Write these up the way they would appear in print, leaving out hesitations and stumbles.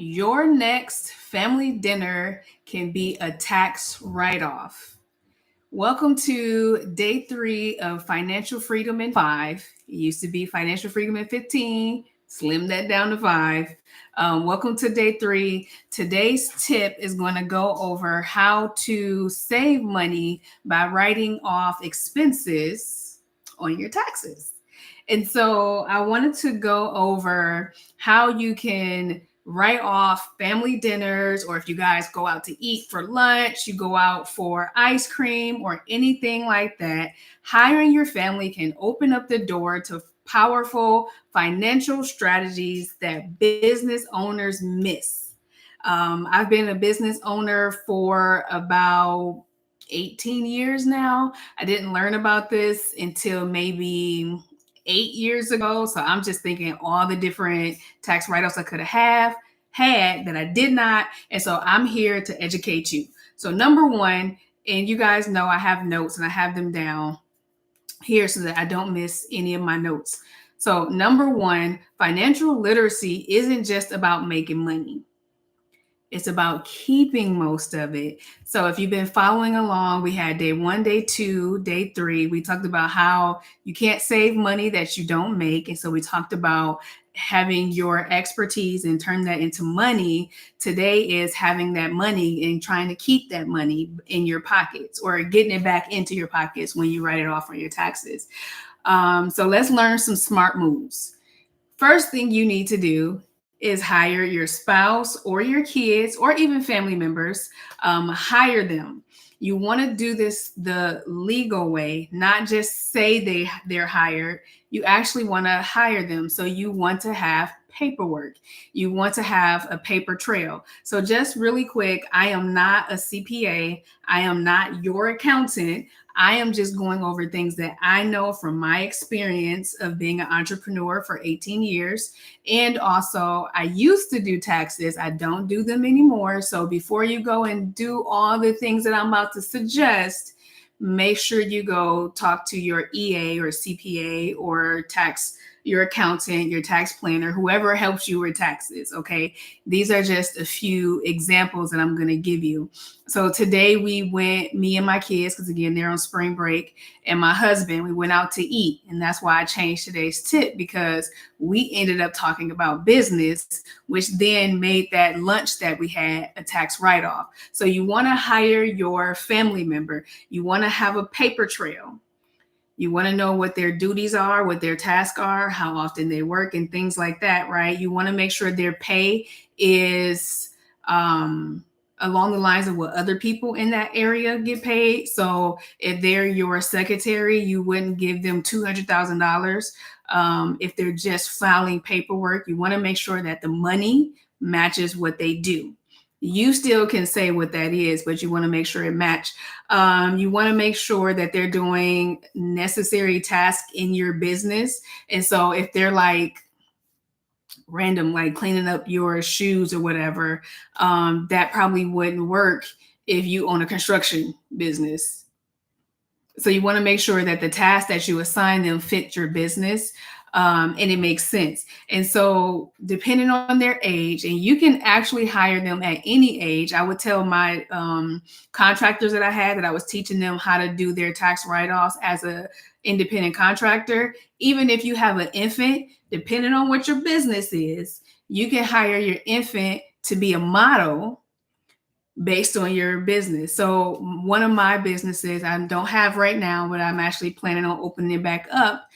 Your next family dinner can be a tax write off. Welcome to day 3 of Financial Freedom in 5. It used to be Financial Freedom in 15, slim that down to 5. Welcome to day 3. Today's tip is going to go over how to save money by writing off expenses on your taxes. And so I wanted to go over how you can write off family dinners, or if you guys go out to eat for lunch, you go out for ice cream or anything like that, hiring your family can open up the door to powerful financial strategies that business owners miss. I've been a business owner for about 18 years now. I didn't learn about this until maybe 8 years ago. So I'm just thinking all the different tax write offs I could have had that I did not. And so I'm here to educate you. So, number one, and you guys know I have notes and I have them down here so that I don't miss any of my notes. So, number one, financial literacy isn't just about making money. It's about keeping most of it. So if you've been following along, we had day 1, day 2, day 3. We talked about how you can't save money that you don't make. And so we talked about having your expertise and turn that into money. Today is having that money and trying to keep that money in your pockets or getting it back into your pockets when you write it off on your taxes. So let's learn some smart moves. First thing you need to do is hire your spouse or your kids or even family members. Hire them. You want to do this the legal way, not just say they're hired. You actually want to hire them. So you want to have paperwork. You want to have a paper trail. So just really quick, I am not a CPA. I am not your accountant. I am just going over things that I know from my experience of being an entrepreneur for 18 years. And also, I used to do taxes. I don't do them anymore. So before you go and do all the things that I'm about to suggest, make sure you go talk to your EA or CPA or your accountant, your tax planner, whoever helps you with taxes. Okay. These are just a few examples that I'm going to give you. So today we went, me and my kids, because again, they're on spring break, and my husband, we went out to eat. And that's why I changed today's tip, because we ended up talking about business, which then made that lunch that we had a tax write-off. So you want to hire your family member. You want to have a paper trail. You want to know what their duties are, what their tasks are, how often they work, and things like that, right? You want to make sure their pay is along the lines of what other people in that area get paid. So if they're your secretary, you wouldn't give them $200,000. If they're just filing paperwork, you want to make sure that the money matches what they do. You still can say what that is, but you want to make sure it match. You want to make sure that they're doing necessary tasks in your business. And so if they're like random, like cleaning up your shoes or whatever, that probably wouldn't work if you own a construction business. So you want to make sure that the tasks that you assign them fit your business. And it makes sense. And so depending on their age, and you can actually hire them at any age. I would tell my contractors that I had that I was teaching them how to do their tax write-offs as an independent contractor. Even if you have an infant, depending on what your business is, you can hire your infant to be a model based on your business. So one of my businesses I don't have right now, but I'm actually planning on opening it back up,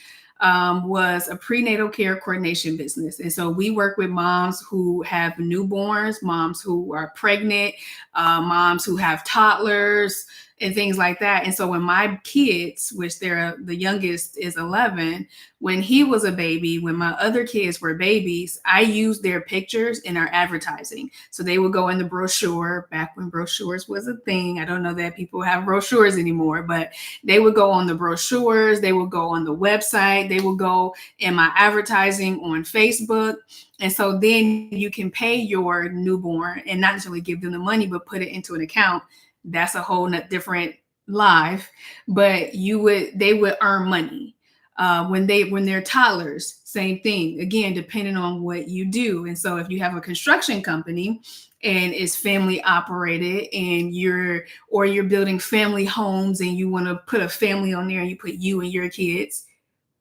was a prenatal care coordination business. And so we work with moms who have newborns, moms who are pregnant, moms who have toddlers, and things like that. And so when my kids, which the youngest is 11, when he was a baby, when my other kids were babies, I used their pictures in our advertising. So they would go in the brochure back when brochures was a thing. I don't know that people have brochures anymore, but they would go on the brochures. They would go on the website. They would go in my advertising on Facebook. And so then you can pay your newborn and not necessarily give them the money, but put it into an account. That's a whole different life, but they would earn money. When they're toddlers, same thing. Again, depending on what you do. And so if you have a construction company and it's family operated, and you're building family homes and you want to put a family on there, and you put you and your kids,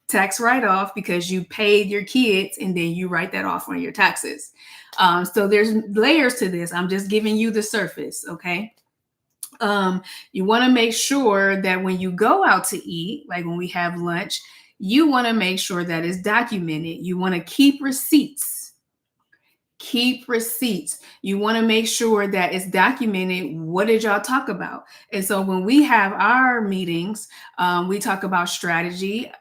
tax write-off, because you paid your kids and then you write that off on your taxes. So there's layers to this. I'm just giving you the surface, okay? You want to make sure that when you go out to eat, like when we have lunch, you want to make sure that it's documented. You want to keep receipts. Keep receipts. You want to make sure that it's documented. What did y'all talk about? And so when we have our meetings, we talk about strategy.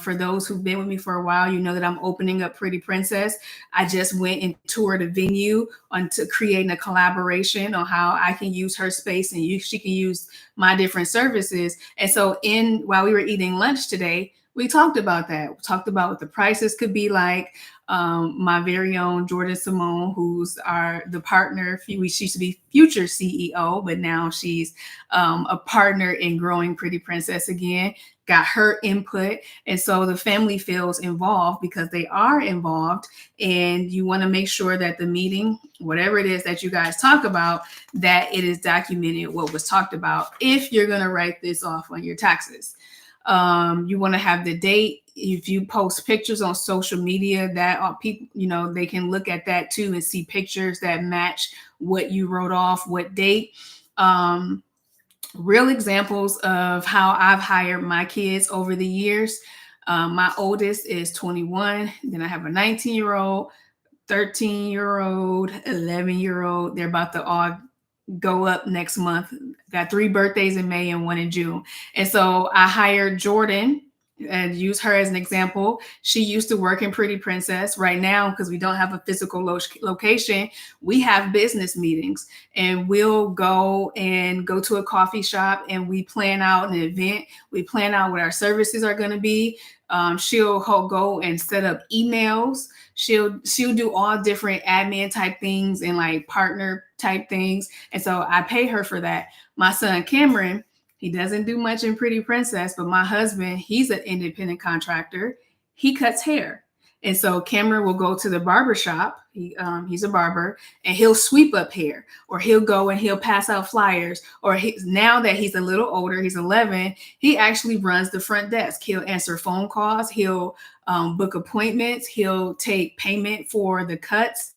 For those who've been with me for a while, you know that I'm opening up Pretty Princess. I just went and toured a venue on to creating a collaboration on how I can use her space and she can use my different services. And so while we were eating lunch today, we talked about that. We talked about what the prices could be like. My very own Jordan Simone, who's the partner. She used to be future CEO, but now she's a partner in growing Pretty Princess again. Got her input. And so the family feels involved because they are involved. And you want to make sure that the meeting, whatever it is that you guys talk about, that it is documented what was talked about if you're going to write this off on your taxes. You want to have the date. If you post pictures on social media, that people, they can look at that too and see pictures that match what you wrote off, what date. Real examples of how I've hired my kids over the years. My oldest is 21. Then I have a 19-year-old, 13-year-old, 11-year-old. They're about to all go up next month. Got 3 birthdays in May and 1 in June. And so I hired Jordan and use her as an example. She used to work in Pretty Princess. Right now, because we don't have a physical location, we have business meetings, and we'll go to a coffee shop and we plan out an event. We plan out what our services are going to be. She'll go and set up emails. She'll do all different admin type things and like partner type things. And so I pay her for that. My son, Cameron, he doesn't do much in Pretty Princess, but my husband, he's an independent contractor. He cuts hair. And so Cameron will go to the barber shop. He's a barber, and he'll sweep up hair, or he'll go and he'll pass out flyers. Or now that he's a little older, he's 11, he actually runs the front desk. He'll answer phone calls. He'll book appointments. He'll take payment for the cuts.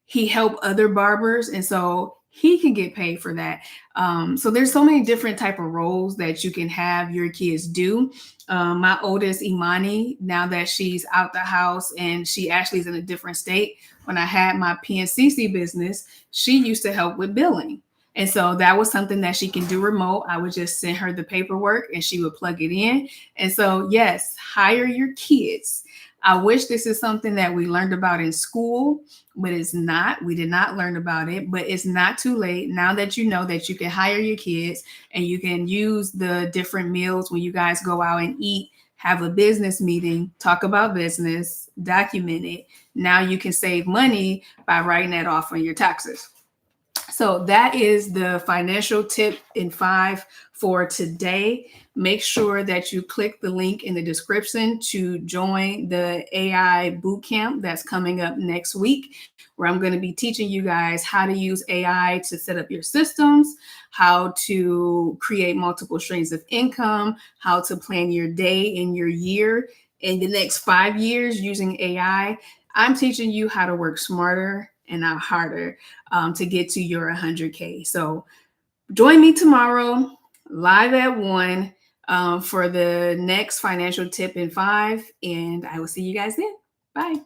He helped other barbers, and so he can get paid for that. So there's so many different type of roles that you can have your kids do. My oldest, Imani, now that she's out the house and she actually is in a different state, when I had my PNCC business, she used to help with billing. And so that was something that she can do remote. I would just send her the paperwork and she would plug it in. And so, yes, hire your kids. I wish this is something that we learned about in school, but it's not. We did not learn about it, but it's not too late. Now that you know that you can hire your kids and you can use the different meals when you guys go out and eat, have a business meeting, talk about business, document it. Now you can save money by writing that off on your taxes. So that is the financial tip in 5 for today. Make sure that you click the link in the description to join the AI Bootcamp that's coming up next week, where I'm going to be teaching you guys how to use AI to set up your systems, how to create multiple streams of income, how to plan your day and your year in the next 5 years using AI. I'm teaching you how to work smarter and not harder to get to your 100K. So join me tomorrow live at 1 for the next financial tip in 5, and I will see you guys then. Bye.